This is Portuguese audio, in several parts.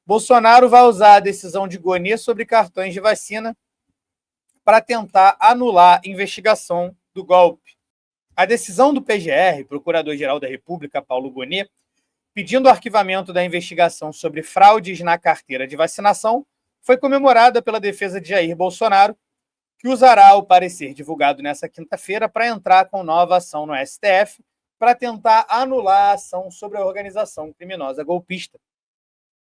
Bolsonaro vai usar a decisão de Gonê sobre cartões de vacina para tentar anular a investigação do golpe. A decisão do PGR, Procurador-Geral da República, Paulo Gonê, pedindo o arquivamento da investigação sobre fraudes na carteira de vacinação, foi comemorada pela defesa de Jair Bolsonaro, que usará o parecer divulgado nesta quinta-feira para entrar com nova ação no STF para tentar anular a ação sobre a organização criminosa golpista.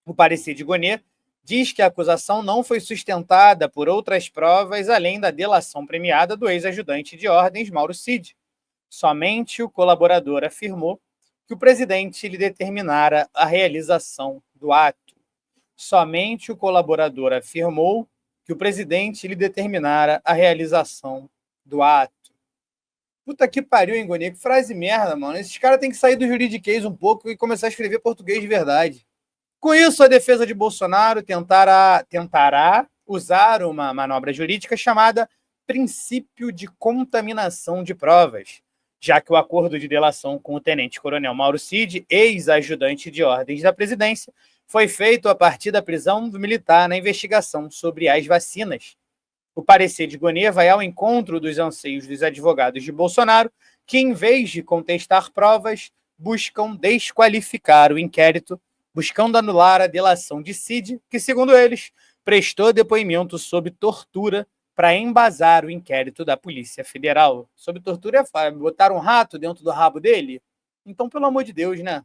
O parecer de Gonê diz que a acusação não foi sustentada por outras provas além da delação premiada do ex-ajudante de ordens, Mauro Cid. Somente o colaborador afirmou que o presidente lhe determinara a realização do ato. Somente o colaborador afirmou que o presidente lhe determinara a realização do ato. Puta que pariu, hein, Gonê? Que frase merda, mano. Esses caras têm que sair do juridiquês um pouco e começar a escrever português de verdade. Com isso, a defesa de Bolsonaro tentará usar uma manobra jurídica chamada princípio de contaminação de provas, já que o acordo de delação com o tenente-coronel Mauro Cid, ex-ajudante de ordens da presidência, foi feito a partir da prisão militar na investigação sobre as vacinas. O parecer de Gonê vai ao encontro dos anseios dos advogados de Bolsonaro, que, em vez de contestar provas, buscam desqualificar o inquérito, buscando anular a delação de Cid, que, segundo eles, prestou depoimento sob tortura para embasar o inquérito da Polícia Federal. Sob tortura é botar um rato dentro do rabo dele? Então, pelo amor de Deus, né?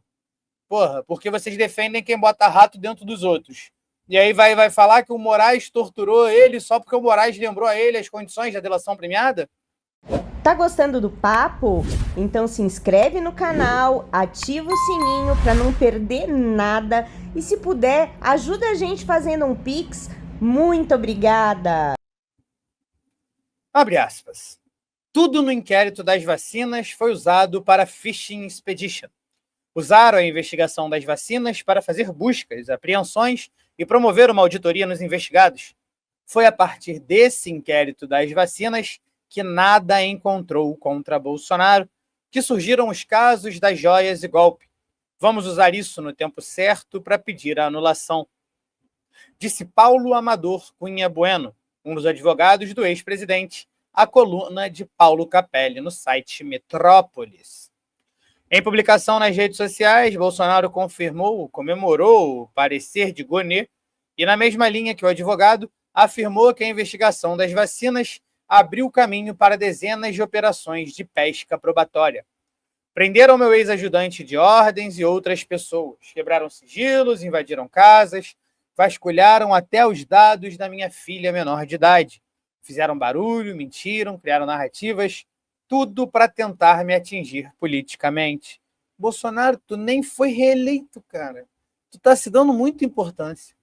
Porra, porque vocês defendem quem bota rato dentro dos outros. E aí vai falar que o Moraes torturou ele só porque o Moraes lembrou a ele as condições da delação premiada? Tá gostando do papo? Então se inscreve no canal, ativa o sininho para não perder nada e, se puder, ajuda a gente fazendo um Pix. Muito obrigada! Abre aspas. Tudo no inquérito das vacinas foi usado para Fishing Expedition. Usaram a investigação das vacinas para fazer buscas, apreensões e promover uma auditoria nos investigados. Foi a partir desse inquérito das vacinas que nada encontrou contra Bolsonaro, que surgiram os casos das joias e golpe. Vamos usar isso no tempo certo para pedir a anulação. Disse Paulo Amador Cunha Bueno, um dos advogados do ex-presidente, à coluna de Paulo Capelli no site Metrópolis. Em publicação nas redes sociais, Bolsonaro comemorou o parecer de Gonê e, na mesma linha que o advogado, afirmou que a investigação das vacinas abriu caminho para dezenas de operações de pesca probatória. Prenderam meu ex-ajudante de ordens e outras pessoas, quebraram sigilos, invadiram casas, vasculharam até os dados da minha filha menor de idade. Fizeram barulho, mentiram, criaram narrativas, tudo para tentar me atingir politicamente. Bolsonaro, tu nem foi reeleito, cara. Tu tá se dando muita importância.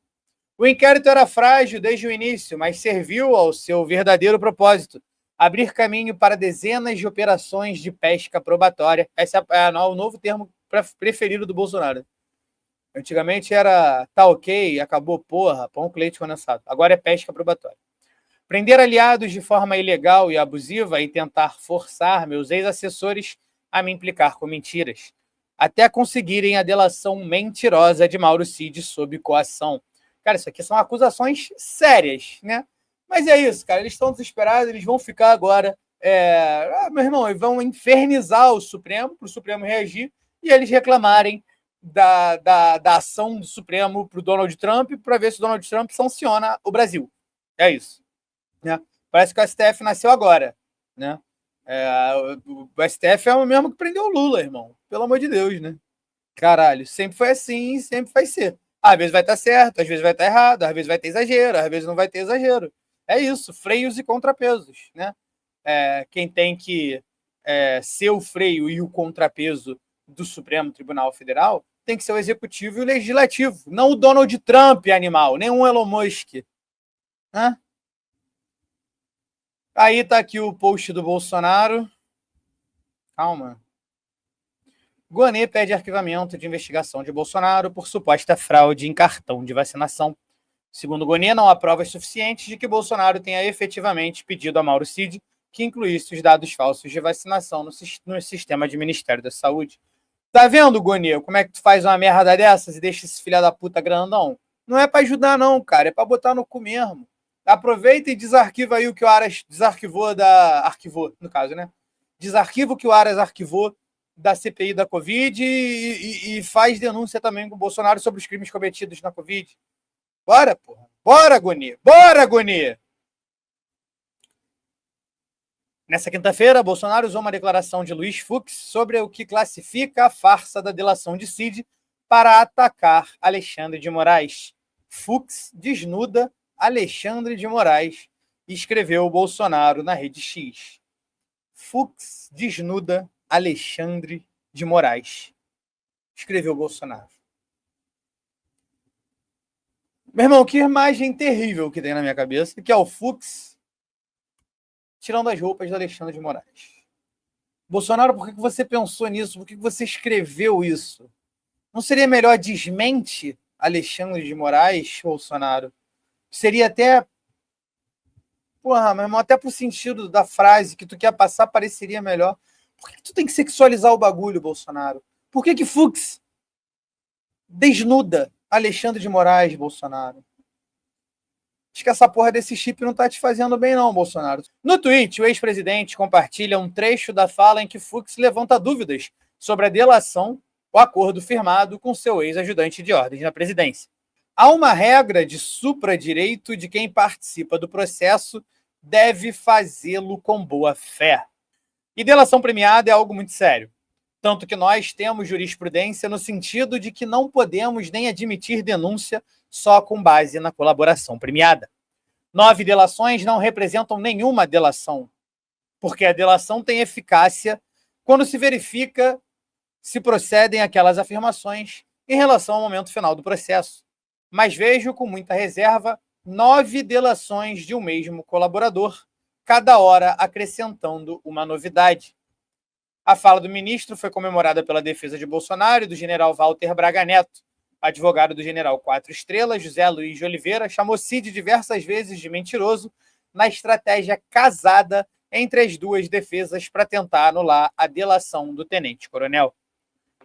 O inquérito era frágil desde o início, mas serviu ao seu verdadeiro propósito: abrir caminho para dezenas de operações de pesca probatória. Esse é o novo termo preferido do Bolsonaro. Antigamente era tá ok, acabou, porra, pão com leite condensado. Agora é pesca probatória. Prender aliados de forma ilegal e abusiva e tentar forçar meus ex-assessores a me implicar com mentiras, até conseguirem a delação mentirosa de Mauro Cid sob coação. Cara, isso aqui são acusações sérias, né? Mas é isso, cara. Eles estão desesperados, eles vão ficar agora... meu irmão, eles vão infernizar o Supremo, para o Supremo reagir, e eles reclamarem da ação do Supremo para o Donald Trump, para ver se o Donald Trump sanciona o Brasil. É isso. Né? Parece que o STF nasceu agora. Né? O STF é o mesmo que prendeu o Lula, irmão. Pelo amor de Deus, né? Caralho, sempre foi assim, sempre vai ser. Às vezes vai estar certo, às vezes vai estar errado, às vezes vai ter exagero, às vezes não vai ter exagero. É isso, freios e contrapesos. Né? Quem tem que ser o freio e o contrapeso do Supremo Tribunal Federal tem que ser o Executivo e o Legislativo, não o Donald Trump, animal, nem um Elon Musk. Né? Aí tá aqui o post do Bolsonaro. Calma. Gonê pede arquivamento de investigação de Bolsonaro por suposta fraude em cartão de vacinação. Segundo Gonê, não há provas suficientes de que Bolsonaro tenha efetivamente pedido a Mauro Cid que incluísse os dados falsos de vacinação no sistema de Ministério da Saúde. Tá vendo, Gonê, como é que tu faz uma merda dessas e deixa esse filho da puta grandão? Não é para ajudar, não, cara. É para botar no cu mesmo. Aproveita e desarquiva aí o que o Aras desarquivou arquivou, no caso, né? Desarquiva o que o Aras arquivou da CPI da Covid e faz denúncia também com o Bolsonaro sobre os crimes cometidos na Covid. Bora, porra. Bora, agonia. Bora, agonia. Nessa quinta-feira, Bolsonaro usou uma declaração de Luiz Fux sobre o que classifica a farsa da delação de Cid para atacar Alexandre de Moraes. Fux desnuda Alexandre de Moraes, escreveu Bolsonaro na Rede X. Fux desnuda Alexandre de Moraes, escreveu Bolsonaro. Meu irmão, que imagem terrível que tem na minha cabeça, que é o Fux tirando as roupas do Alexandre de Moraes. Bolsonaro, por que você pensou nisso? Por que você escreveu isso? Não seria melhor desmente Alexandre de Moraes, Bolsonaro? Seria até... Porra, meu irmão, até pro sentido da frase que tu quer passar pareceria melhor. Por que tu tem que sexualizar o bagulho, Bolsonaro? Por que Fux desnuda Alexandre de Moraes, Bolsonaro? Acho que essa porra desse chip não tá te fazendo bem não, Bolsonaro. No tweet, o ex-presidente compartilha um trecho da fala em que Fux levanta dúvidas sobre a delação, o acordo firmado com seu ex-ajudante de ordens na presidência. Há uma regra de supradireito de quem participa do processo deve fazê-lo com boa fé. E delação premiada é algo muito sério. Tanto que nós temos jurisprudência no sentido de que não podemos nem admitir denúncia só com base na colaboração premiada. 9 delações não representam nenhuma delação, porque a delação tem eficácia quando se verifica se procedem aquelas afirmações em relação ao momento final do processo. Mas vejo com muita reserva 9 delações de um mesmo colaborador, cada hora acrescentando uma novidade. A fala do ministro foi comemorada pela defesa de Bolsonaro e do general Walter Braga Neto. Advogado do general 4 estrelas, José Luiz de Oliveira, chamou Cid diversas vezes de mentiroso na estratégia casada entre as duas defesas para tentar anular a delação do tenente-coronel.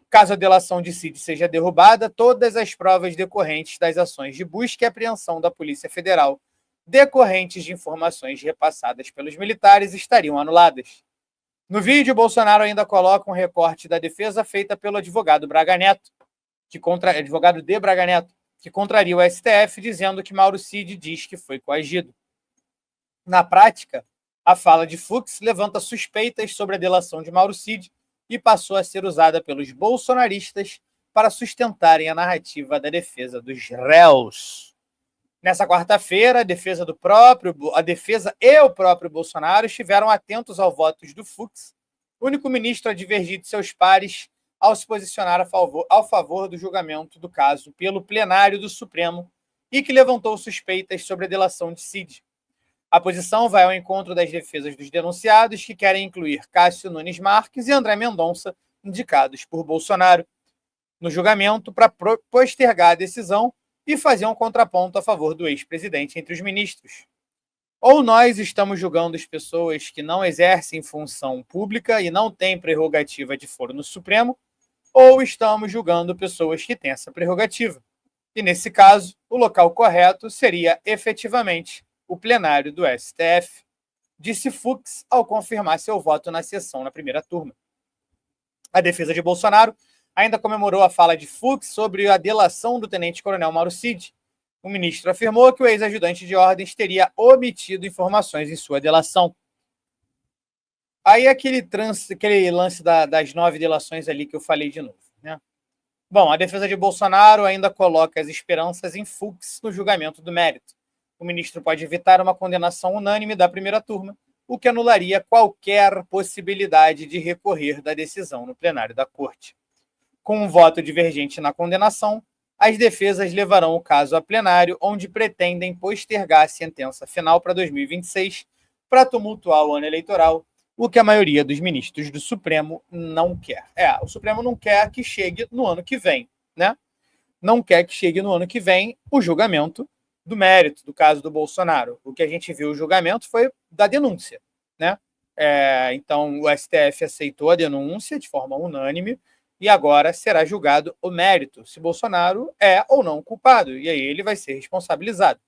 Caso a delação de Cid seja derrubada, todas as provas decorrentes das ações de busca e apreensão da Polícia Federal, decorrentes de informações repassadas pelos militares, estariam anuladas. No vídeo, Bolsonaro ainda coloca um recorte da defesa feita pelo advogado Braga Neto, advogado de Braga Neto, que contraria o STF, dizendo que Mauro Cid diz que foi coagido. Na prática, a fala de Fux levanta suspeitas sobre a delação de Mauro Cid e passou a ser usada pelos bolsonaristas para sustentarem a narrativa da defesa dos réus. Nessa quarta-feira, a defesa e o próprio Bolsonaro estiveram atentos ao voto do Fux, único ministro a divergir de seus pares ao se posicionar ao favor do julgamento do caso pelo plenário do Supremo e que levantou suspeitas sobre a delação de Cid. A posição vai ao encontro das defesas dos denunciados, que querem incluir Cássio Nunes Marques e André Mendonça, indicados por Bolsonaro, no julgamento para postergar a decisão e fazer um contraponto a favor do ex-presidente entre os ministros. Ou nós estamos julgando as pessoas que não exercem função pública e não têm prerrogativa de foro no Supremo, ou estamos julgando pessoas que têm essa prerrogativa. E, nesse caso, o local correto seria, efetivamente, o plenário do STF, disse Fux ao confirmar seu voto na sessão na primeira turma. A defesa de Bolsonaro ainda comemorou a fala de Fux sobre a delação do tenente-coronel Mauro Cid. O ministro afirmou que o ex-ajudante de ordens teria omitido informações em sua delação. Aí aquele lance das 9 delações ali que eu falei de novo, né? Bom, a defesa de Bolsonaro ainda coloca as esperanças em Fux no julgamento do mérito. O ministro pode evitar uma condenação unânime da primeira turma, o que anularia qualquer possibilidade de recorrer da decisão no plenário da Corte. Com um voto divergente na condenação, as defesas levarão o caso a plenário, onde pretendem postergar a sentença final para 2026 para tumultuar o ano eleitoral, o que a maioria dos ministros do Supremo não quer. O Supremo não quer que chegue no ano que vem, né? Não quer que chegue no ano que vem o julgamento do mérito do caso do Bolsonaro. O que a gente viu o julgamento foi da denúncia, né? Então, o STF aceitou a denúncia de forma unânime, e agora será julgado o mérito, se Bolsonaro é ou não culpado, e aí ele vai ser responsabilizado.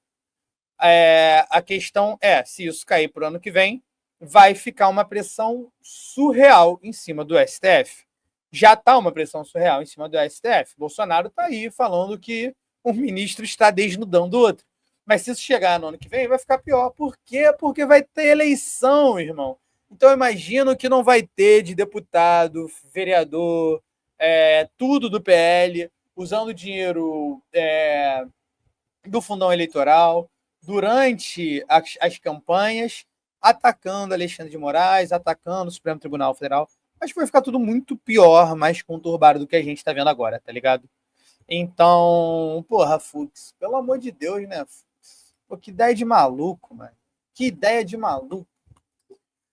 A questão é, se isso cair para o ano que vem, vai ficar uma pressão surreal em cima do STF. Já está uma pressão surreal em cima do STF. Bolsonaro está aí falando que um ministro está desnudando o outro. Mas se isso chegar no ano que vem, vai ficar pior. Por quê? Porque vai ter eleição, irmão. Então, eu imagino que não vai ter de deputado, vereador, tudo do PL, usando dinheiro do fundão eleitoral, durante as campanhas, atacando Alexandre de Moraes, atacando o Supremo Tribunal Federal. Acho que vai ficar tudo muito pior, mais conturbado do que a gente tá vendo agora, tá ligado? Então, porra, Fux, pelo amor de Deus, né? Pô, que ideia de maluco, mano. Que ideia de maluco.